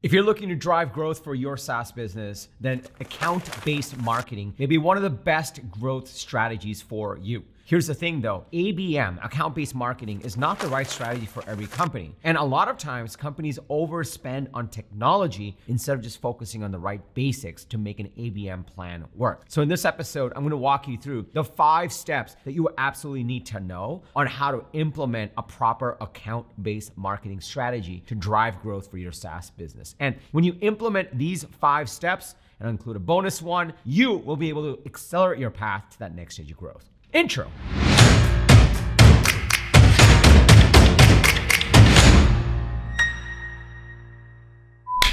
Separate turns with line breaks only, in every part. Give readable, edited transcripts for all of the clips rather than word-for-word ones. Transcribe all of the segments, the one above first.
If you're looking to drive growth for your SaaS business, then account-based marketing may be one of the best growth strategies for you. Here's the thing though, ABM, account-based marketing, is not the right strategy for every company. And a lot of times companies overspend on technology instead of just focusing on the right basics to make an ABM plan work. So in this episode, I'm gonna walk you through the 5 steps that you absolutely need to know on how to implement a proper account-based marketing strategy to drive growth for your SaaS business. And when you implement these 5 steps, and I'll include a bonus one, you will be able to accelerate your path to that next stage of growth. Intro.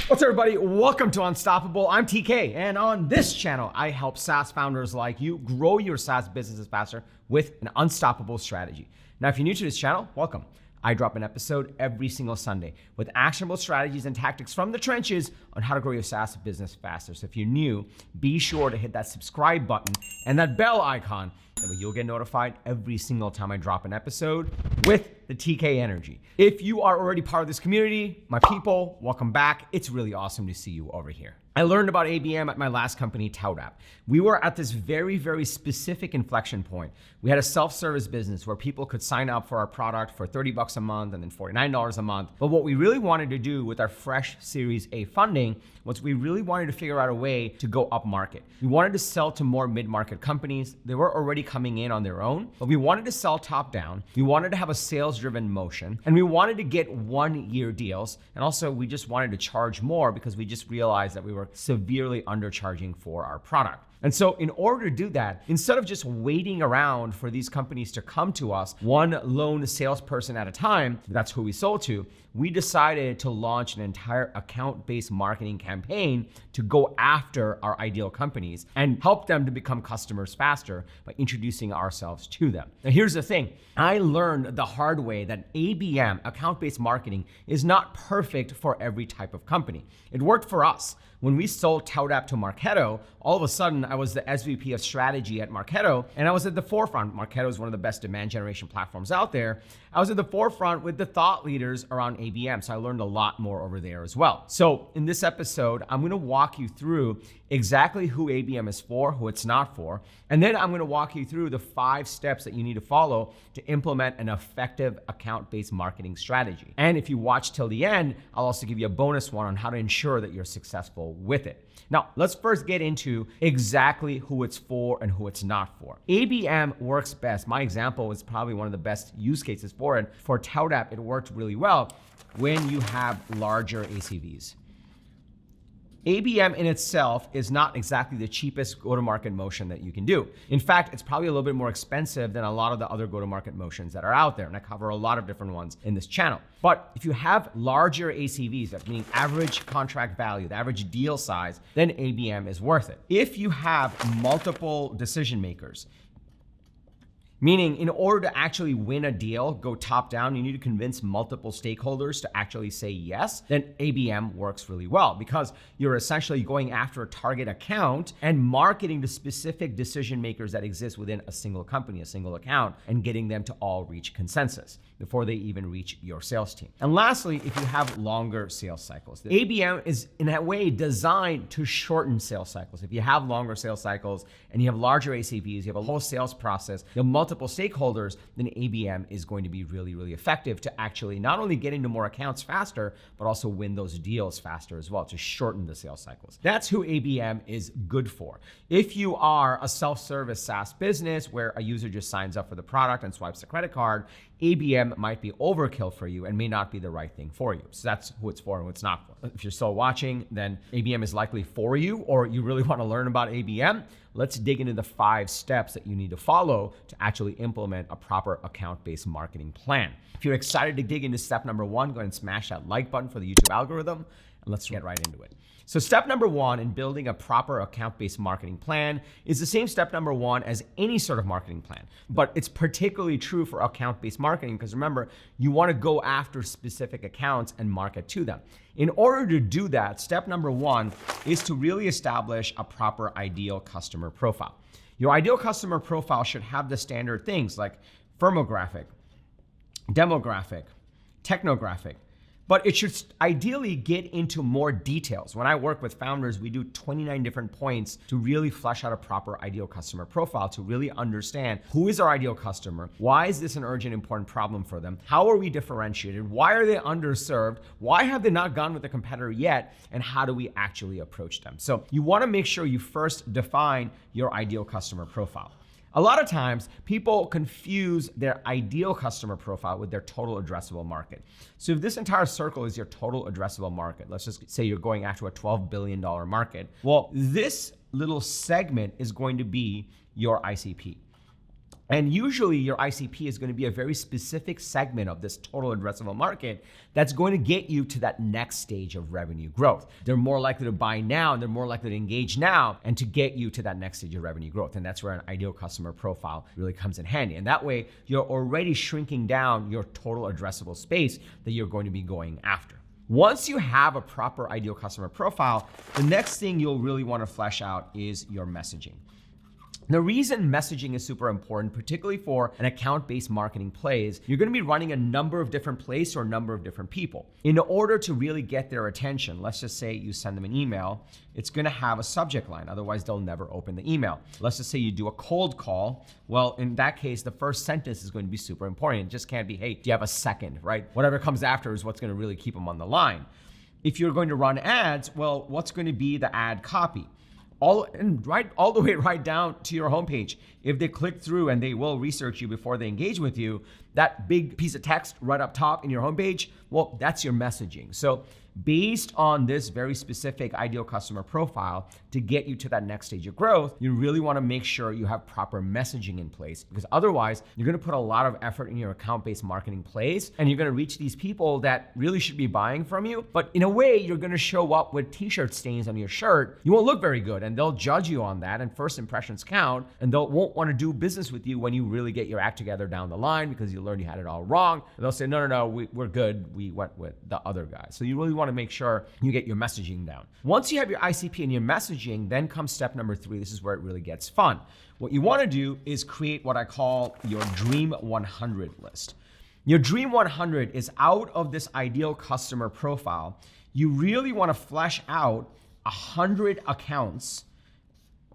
What's up, everybody? Welcome to Unstoppable. I'm TK, and on this channel, I help SaaS founders like you grow your SaaS businesses faster with an unstoppable strategy. Now, if you're new to this channel, welcome. I drop an episode every single Sunday with actionable strategies and tactics from the trenches on how to grow your SaaS business faster. So if you're new, be sure to hit that subscribe button and that bell icon. That way you'll get notified every single time I drop an episode with the TK energy. If you are already part of this community, my people, welcome back. It's really awesome to see you over here. I learned about ABM at my last company, iterate. We were at this very, very specific inflection point. We had a self-service business where people could sign up for our product for $30 a month and then $49 a month. But what we really wanted to do with our fresh Series A funding was we really wanted to figure out a way to go up market. We wanted to sell to more mid-market companies. They were already coming in on their own, but we wanted to sell top down. We wanted to have a sales-driven motion, and we wanted to get 1-year deals. And also we just wanted to charge more because we just realized that we were severely undercharging for our product. And so in order to do that, instead of just waiting around for these companies to come to us, one lone salesperson at a time, that's who we sold to, we decided to launch an entire account-based marketing campaign to go after our ideal companies and help them to become customers faster by introducing ourselves to them. Now here's the thing, I learned the hard way that ABM, account-based marketing, is not perfect for every type of company. It worked for us. When we sold iterate to Marketo, all of a sudden I was the SVP of strategy at Marketo, and I was at the forefront. Marketo is one of the best demand generation platforms out there. I was at the forefront with the thought leaders around ABM, so I learned a lot more over there as well. So in this episode, I'm gonna walk you through exactly who ABM is for, who it's not for, and then I'm gonna walk you through the 5 steps that you need to follow to implement an effective account-based marketing strategy. And if you watch till the end, I'll also give you a bonus one on how to ensure that you're successful with it. Now, let's first get into exactly who it's for and who it's not for. ABM works best. My example is probably one of the best use cases for it. For iterate, it worked really well when you have larger ACVs. ABM in itself is not exactly the cheapest go-to-market motion that you can do. In fact, it's probably a little bit more expensive than a lot of the other go-to-market motions that are out there, and I cover a lot of different ones in this channel. But if you have larger ACVs, that meaning average contract value, the average deal size, then ABM is worth it. If you have multiple decision makers, meaning in order to actually win a deal, go top down, you need to convince multiple stakeholders to actually say yes, then ABM works really well because you're essentially going after a target account and marketing to specific decision makers that exist within a single company, a single account, and getting them to all reach consensus before they even reach your sales team. And lastly, if you have longer sales cycles, the ABM is in that way designed to shorten sales cycles. If you have longer sales cycles and you have larger ACVs, you have a whole sales process, you have multiple stakeholders, then ABM is going to be really, really effective to actually not only get into more accounts faster, but also win those deals faster as well to shorten the sales cycles. That's who ABM is good for. If you are a self-service SaaS business where a user just signs up for the product and swipes the credit card, ABM might be overkill for you and may not be the right thing for you. So that's who it's for and who it's not for. If you're still watching, then ABM is likely for you, or you really want to learn about ABM. Let's dig into the 5 steps that you need to follow to actually implement a proper account-based marketing plan. If you're excited to dig into step number 1, go ahead and smash that like button for the YouTube algorithm, and let's get right into it. So step number 1 in building a proper account-based marketing plan is the same step number 1 as any sort of marketing plan, but it's particularly true for account-based marketing because remember, you want to go after specific accounts and market to them. In order to do that, step number 1 is to really establish a proper ideal customer profile. Your ideal customer profile should have the standard things like firmographic, demographic, technographic, but it should ideally get into more details. When I work with founders, we do 29 different points to really flesh out a proper ideal customer profile, to really understand who is our ideal customer, why is this an urgent, important problem for them, how are we differentiated, why are they underserved, why have they not gone with a competitor yet, and how do we actually approach them. So you want to make sure you first define your ideal customer profile. A lot of times, people confuse their ideal customer profile with their total addressable market. So if this entire circle is your total addressable market, let's just say you're going after a $12 billion market, well, this little segment is going to be your ICP. And usually your ICP is going to be a very specific segment of this total addressable market that's going to get you to that next stage of revenue growth. They're more likely to buy now, and they're more likely to engage now, and to get you to that next stage of revenue growth. And that's where an ideal customer profile really comes in handy. And that way you're already shrinking down your total addressable space that you're going to be going after. Once you have a proper ideal customer profile, the next thing you'll really want to flesh out is your messaging. The reason messaging is super important, particularly for an account-based marketing play, is you're going to be running a number of different places or a number of different people. In order to really get their attention, let's just say you send them an email, it's going to have a subject line, otherwise they'll never open the email. Let's just say you do a cold call. Well, in that case, the first sentence is going to be super important. It just can't be, hey, do you have a second, right? Whatever comes after is what's going to really keep them on the line. If you're going to run ads, well, what's going to be the ad copy? All the way right down to your homepage. If they click through, and they will research you before they engage with you, that big piece of text right up top in your homepage, well, that's your messaging. So based on this very specific ideal customer profile, to get you to that next stage of growth, you really want to make sure you have proper messaging in place, because otherwise you're going to put a lot of effort in your account-based marketing plays, and you're going to reach these people that really should be buying from you. But in a way, you're going to show up with t-shirt stains on your shirt. You won't look very good, and they'll judge you on that, and first impressions count, and they won't want to do business with you when you really get your act together down the line, because you learned you had it all wrong. And they'll say, no, we're good. We went with the other guy. So you really want to make sure you get your messaging down. Once you have your ICP and your messaging, then comes step number 3. This is where it really gets fun. What you want to do is create what I call your Dream 100 list. Your Dream 100 is out of this ideal customer profile. You really want to flesh out 100 accounts.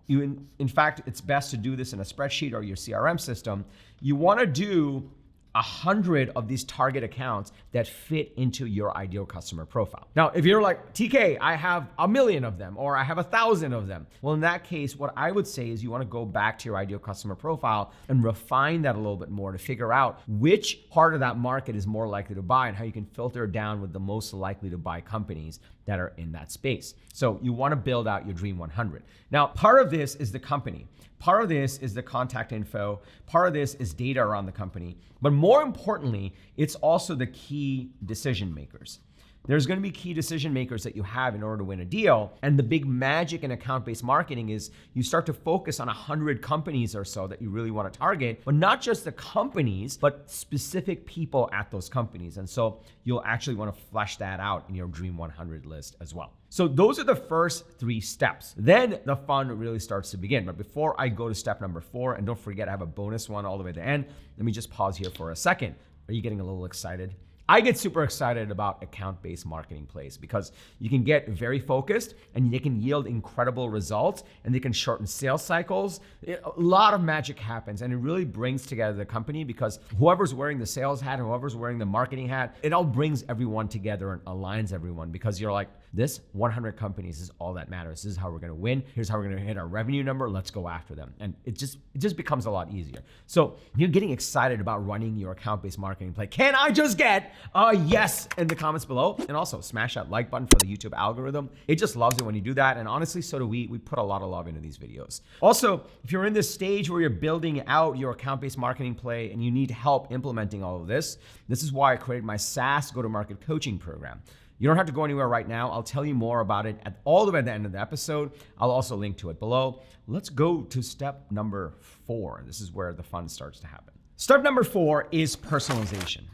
In fact, it's best to do this in a spreadsheet or your CRM system. You want to do 100 of these target accounts that fit into your ideal customer profile. Now, if you're like, TK, I have 1,000,000 of them, or I have 1,000 of them. Well, in that case, what I would say is you want to go back to your ideal customer profile and refine that a little bit more to figure out which part of that market is more likely to buy, and how you can filter down with the most likely to buy companies that are in that space. So you want to build out your Dream 100. Now, part of this is the company. Part of this is the contact info. Part of this is data around the company. But more importantly, it's also the key decision makers. There's going to be key decision makers that you have in order to win a deal. And the big magic in account-based marketing is you start to focus on 100 companies or so that you really want to target, but not just the companies, but specific people at those companies. And so you'll actually want to flesh that out in your Dream 100 list as well. So those are the first 3 steps. Then the fun really starts to begin. But before I go to step number 4, and don't forget I have a bonus one all the way to the end, let me just pause here for a second. Are you getting a little excited? I get super excited about account-based marketing plays because you can get very focused and they can yield incredible results, and they can shorten sales cycles. A lot of magic happens, and it really brings together the company, because whoever's wearing the sales hat and whoever's wearing the marketing hat, it all brings everyone together and aligns everyone, because you're like, this 100 companies is all that matters. This is how we're going to win. Here's how we're going to hit our revenue number. Let's go after them. And it just becomes a lot easier. So you're getting excited about running your account-based marketing play. Can I just get a yes in the comments below? And also smash that like button for the YouTube algorithm. It just loves it when you do that. And honestly, so do we. We put a lot of love into these videos. Also, if you're in this stage where you're building out your account-based marketing play and you need help implementing all of this, this is why I created my SaaS go-to-market coaching program. You don't have to go anywhere right now. I'll tell you more about it all the way at the end of the episode. I'll also link to it below. Let's go to step number 4. This is where the fun starts to happen. Step number 4 is personalization.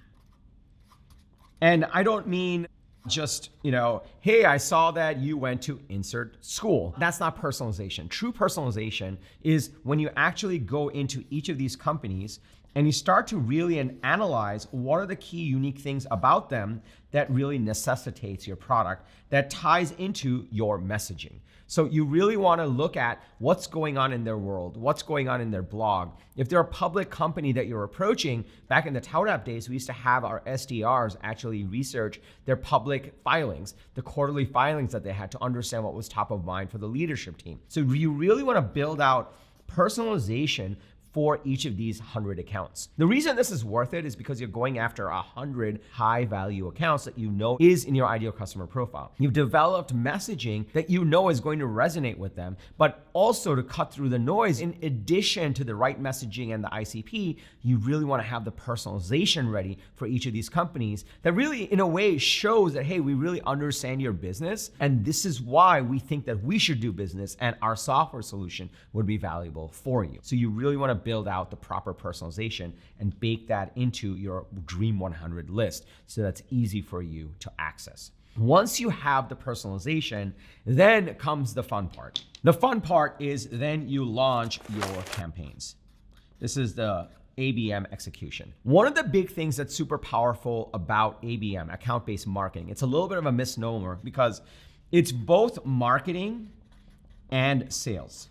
And I don't mean just, hey, I saw that you went to insert school. That's not personalization. True personalization is when you actually go into each of these companies and you start to really analyze what are the key unique things about them that really necessitates your product, that ties into your messaging. So you really want to look at what's going on in their world, what's going on in their blog. If they're a public company that you're approaching, back in the ToutApp days, we used to have our SDRs actually research their public filings, the quarterly filings that they had, to understand what was top of mind for the leadership team. So you really want to build out personalization for each of these 100 accounts. The reason this is worth it is because you're going after 100 high value accounts that you know is in your ideal customer profile. You've developed messaging that you know is going to resonate with them, but also to cut through the noise, in addition to the right messaging and the ICP, you really want to have the personalization ready for each of these companies that really, in a way, shows that, hey, we really understand your business, and this is why we think that we should do business and our software solution would be valuable for you. So you really want to build out the proper personalization and bake that into your Dream 100 list so that's easy for you to access. Once you have the personalization, then comes the fun part. The fun part is then you launch your campaigns. This is the ABM execution. One of the big things that's super powerful about ABM, account-based marketing, it's a little bit of a misnomer because it's both marketing and sales.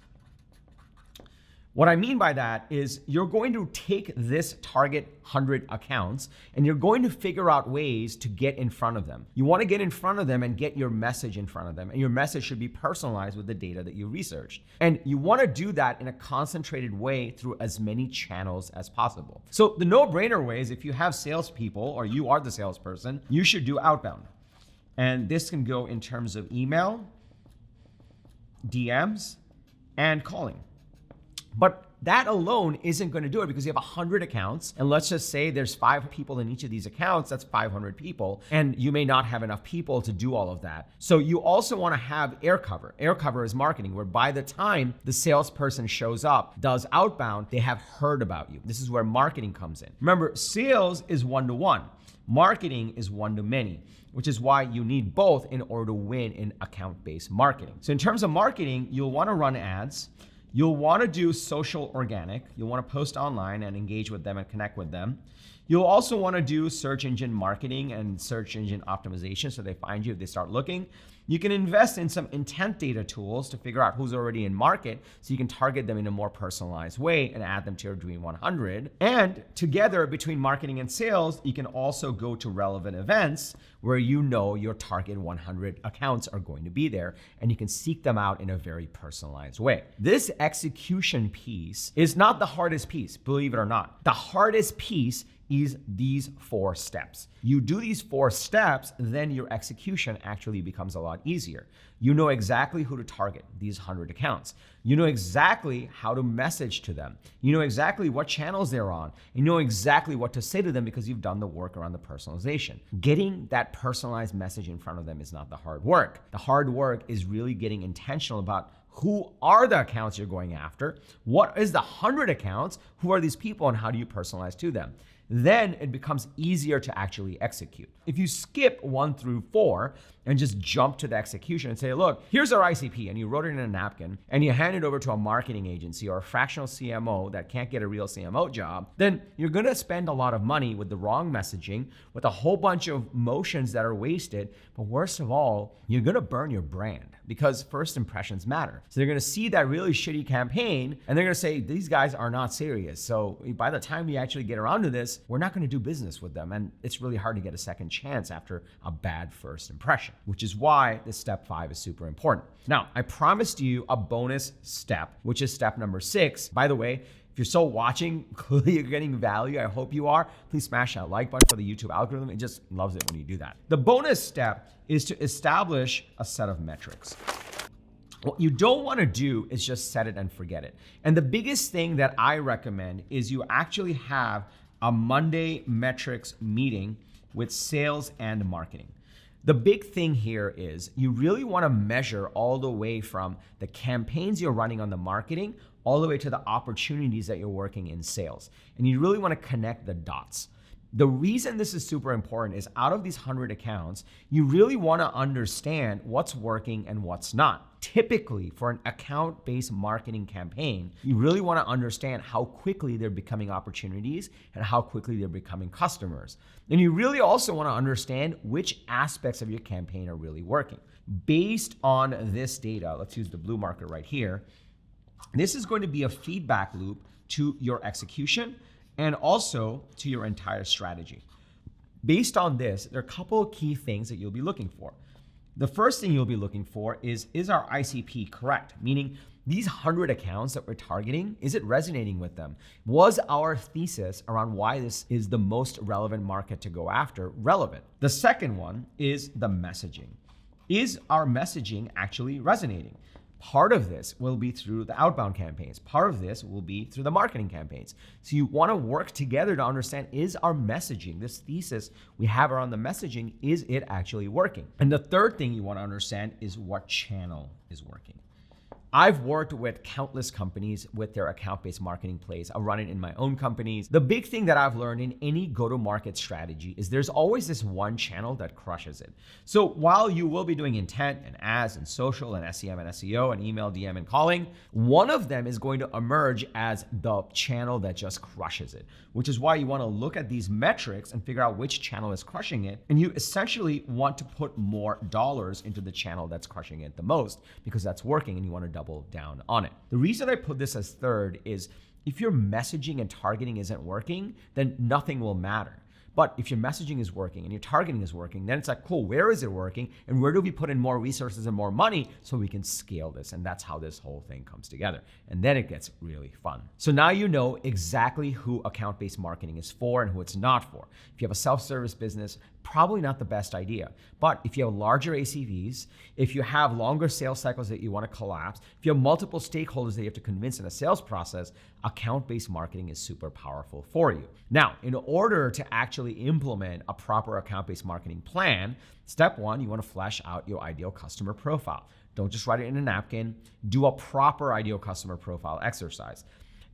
What I mean by that is you're going to take this target 100 accounts and you're going to figure out ways to get in front of them. You want to get in front of them and get your message in front of them. And your message should be personalized with the data that you researched. And you want to do that in a concentrated way through as many channels as possible. So the no-brainer way is if you have salespeople or you are the salesperson, you should do outbound. And this can go in terms of email, DMs, and calling. But that alone isn't going to do it because you have 100 accounts. And let's just say there's 5 people in each of these accounts. That's 500 people. And you may not have enough people to do all of that. So you also want to have air cover. Air cover is marketing, where by the time the salesperson shows up, does outbound, they have heard about you. This is where marketing comes in. Remember, sales is one-to-one. Marketing is one-to-many, which is why you need both in order to win in account-based marketing. So in terms of marketing, you'll want to run ads. You'll want to do social organic. You'll want to post online and engage with them and connect with them. You'll also want to do search engine marketing and search engine optimization so they find you if they start looking. You can invest in some intent data tools to figure out who's already in market so you can target them in a more personalized way and add them to your Dream 100. And together between marketing and sales, you can also go to relevant events where you know your target 100 accounts are going to be there and you can seek them out in a very personalized way. This execution piece is not the hardest piece, believe it or not. The hardest piece is these 4 steps. You do these 4 steps, then your execution actually becomes a lot easier. You know exactly who to target, these 100 accounts. You know exactly how to message to them. You know exactly what channels they're on. You know exactly what to say to them because you've done the work around the personalization. Getting that personalized message in front of them is not the hard work. The hard work is really getting intentional about who are the accounts you're going after, what is the 100 accounts, who are these people, and how do you personalize to them. Then it becomes easier to actually execute. If you skip 1 through 4 and just jump to the execution and say, look, here's our ICP, and you wrote it in a napkin and you hand it over to a marketing agency or a fractional CMO that can't get a real CMO job, then you're gonna spend a lot of money with the wrong messaging, with a whole bunch of motions that are wasted. But worst of all, you're gonna burn your brand because first impressions matter. So they're gonna see that really shitty campaign and they're gonna say, these guys are not serious. So by the time we actually get around to this, we're not gonna do business with them. And it's really hard to get a second chance after a bad first impression, which is why this step 5 is super important. Now, I promised you a bonus step, which is step number 6. By the way, if you're still watching, clearly you're getting value. I hope you are. Please smash that like button for the YouTube algorithm. It just loves it when you do that. The bonus step is to establish a set of metrics. What you don't want to do is just set it and forget it. And the biggest thing that I recommend is you actually have a Monday metrics meeting with sales and marketing. The big thing here is you really want to measure all the way from the campaigns you're running on the marketing all the way to the opportunities that you're working in sales. And you really want to connect the dots. The reason this is super important is out of these 100 accounts, you really want to understand what's working and what's not. Typically, for an account-based marketing campaign, you really want to understand how quickly they're becoming opportunities and how quickly they're becoming customers. And you really also want to understand which aspects of your campaign are really working. Based on this data, let's use the blue marker right here. This is going to be a feedback loop to your execution and also to your entire strategy. Based on this, there are a couple of key things that you'll be looking for. The first thing you'll be looking for is our ICP correct? Meaning these 100 accounts that we're targeting, is it resonating with them? Was our thesis around why this is the most relevant market to go after relevant? The second one is the messaging. Is our messaging actually resonating? Part of this will be through the outbound campaigns. Part of this will be through the marketing campaigns. So you want to work together to understand, is our messaging, this thesis we have around the messaging, is it actually working? And the third thing you want to understand is what channel is working. I've worked with countless companies with their account-based marketing plays. I run it in my own companies. The big thing that I've learned in any go-to-market strategy is there's always this one channel that crushes it. So while you will be doing intent and ads and social and SEM and SEO and email, DM and calling, one of them is going to emerge as the channel that just crushes it, which is why you want to look at these metrics and figure out which channel is crushing it. And you essentially want to put more dollars into the channel that's crushing it the most because that's working and you want to double down on it. The reason I put this as third is if your messaging and targeting isn't working, then nothing will matter. But if your messaging is working and your targeting is working, then it's like, cool, where is it working? And where do we put in more resources and more money so we can scale this? And that's how this whole thing comes together. And then it gets really fun. So now you know exactly who account-based marketing is for and who it's not for. If you have a self-service business, probably not the best idea. But if you have larger ACVs, if you have longer sales cycles that you want to collapse, if you have multiple stakeholders that you have to convince in a sales process, account-based marketing is super powerful for you. Now, in order to actually implement a proper account-based marketing plan, step one, you want to flesh out your ideal customer profile. Don't just write it in a napkin. Do a proper ideal customer profile exercise.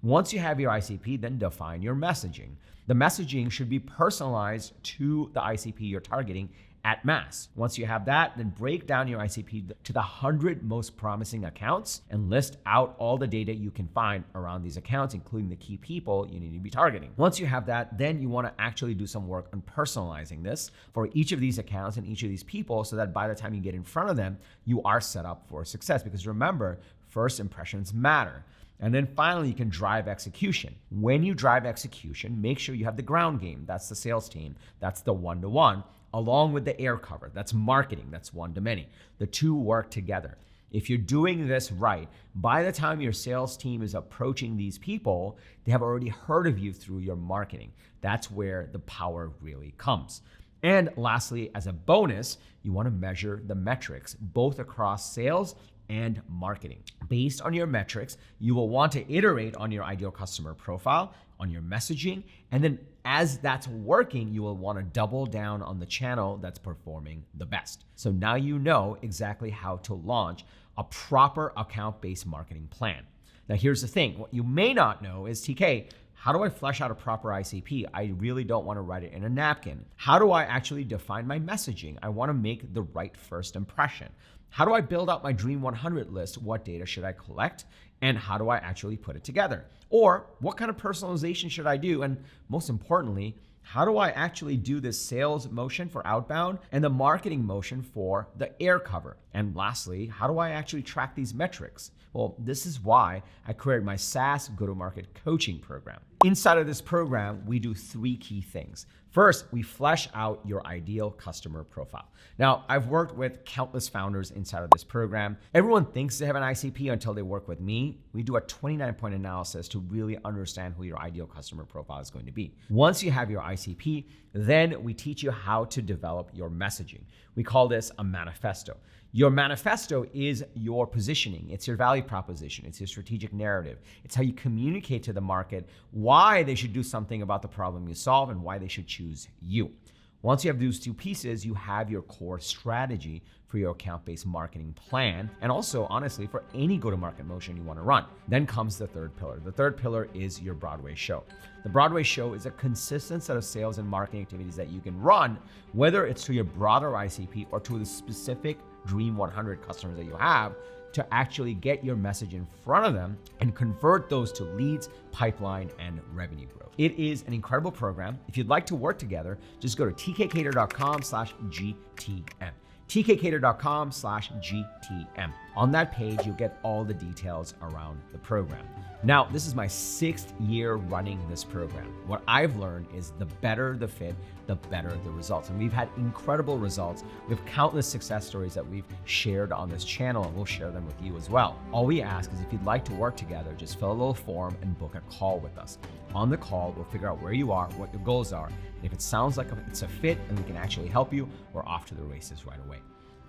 Once you have your ICP, then define your messaging. The messaging should be personalized to the ICP you're targeting at mass. Once you have that, then break down your ICP to the 100 most promising accounts and list out all the data you can find around these accounts, including the key people you need to be targeting. Once you have that, then you want to actually do some work on personalizing this for each of these accounts and each of these people so that by the time you get in front of them, you are set up for success. Because remember, first impressions matter. And then finally, you can drive execution. When you drive execution, make sure you have the ground game. That's the sales team. That's the one-to-one, along with the air cover. That's marketing. That's one-to-many. The two work together. If you're doing this right, by the time your sales team is approaching these people, they have already heard of you through your marketing. That's where the power really comes. And lastly, as a bonus, you want to measure the metrics, both across sales and marketing. Based on your metrics, you will want to iterate on your ideal customer profile, on your messaging, and then as that's working, you will want to double down on the channel that's performing the best. So now you know exactly how to launch a proper account-based marketing plan. Now here's the thing, what you may not know is, TK, how do I flesh out a proper ICP? I really don't want to write it in a napkin. How do I actually define my messaging? I want to make the right first impression. How do I build out my Dream 100 list? What data should I collect? And how do I actually put it together? Or what kind of personalization should I do? And most importantly, how do I actually do this sales motion for outbound and the marketing motion for the air cover? And lastly, how do I actually track these metrics? Well, this is why I created my SaaS go-to-market coaching program. Inside of this program, we do three key things. First, we flesh out your ideal customer profile. Now, I've worked with countless founders inside of this program. Everyone thinks they have an ICP until they work with me. We do a 29-point analysis to really understand who your ideal customer profile is going to be. Once you have your ICP, then we teach you how to develop your messaging. We call this a manifesto. Your manifesto is your positioning. It's your value proposition. It's your strategic narrative. It's how you communicate to the market why they should do something about the problem you solve and why they should choose you. Once you have those two pieces, you have your core strategy for your account-based marketing plan, and also, honestly, for any go-to-market motion you want to run. Then comes the third pillar. The third pillar is your Broadway show. The Broadway show is a consistent set of sales and marketing activities that you can run, whether it's to your broader ICP or to the specific Dream 100 customers that you have, to actually get your message in front of them and convert those to leads, pipeline, and revenue growth. It is an incredible program. If you'd like to work together, just go to tkkader.com/GTM. tkkader.com/GTM. On that page, you'll get all the details around the program. Now, this is my 6th year running this program. What I've learned is the better the fit, the better the results. And we've had incredible results. We have countless success stories that we've shared on this channel, and we'll share them with you as well. All we ask is if you'd like to work together, just fill a little form and book a call with us. On the call, we'll figure out where you are, what your goals are, and if it sounds like it's a fit and we can actually help you, we're off to the races right away.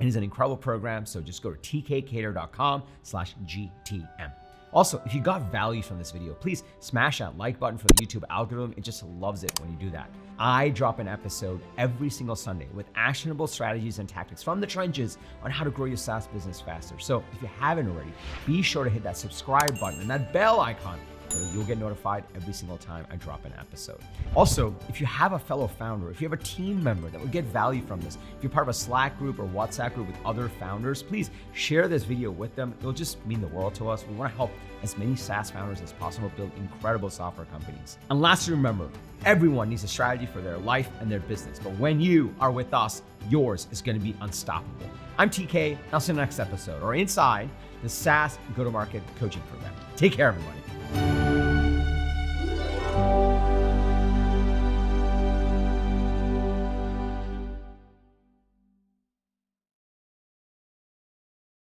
It is an incredible program, so just go to tkkader.com/GTM. Also, if you got value from this video, please smash that like button for the YouTube algorithm. It just loves it when you do that. I drop an episode every single Sunday with actionable strategies and tactics from the trenches on how to grow your SaaS business faster. So if you haven't already, be sure to hit that subscribe button and that bell icon so that you'll get notified every single time I drop an episode. Also, if you have a fellow founder, if you have a team member that would get value from this, if you're part of a Slack group or WhatsApp group with other founders, please share this video with them. It'll just mean the world to us. We want to help as many SaaS founders as possible build incredible software companies. And lastly, remember, everyone needs a strategy for their life and their business. But when you are with us, yours is going to be unstoppable. I'm TK. I'll see you in the next episode or inside the SaaS Go-to-Market Coaching Program. Take care, everybody.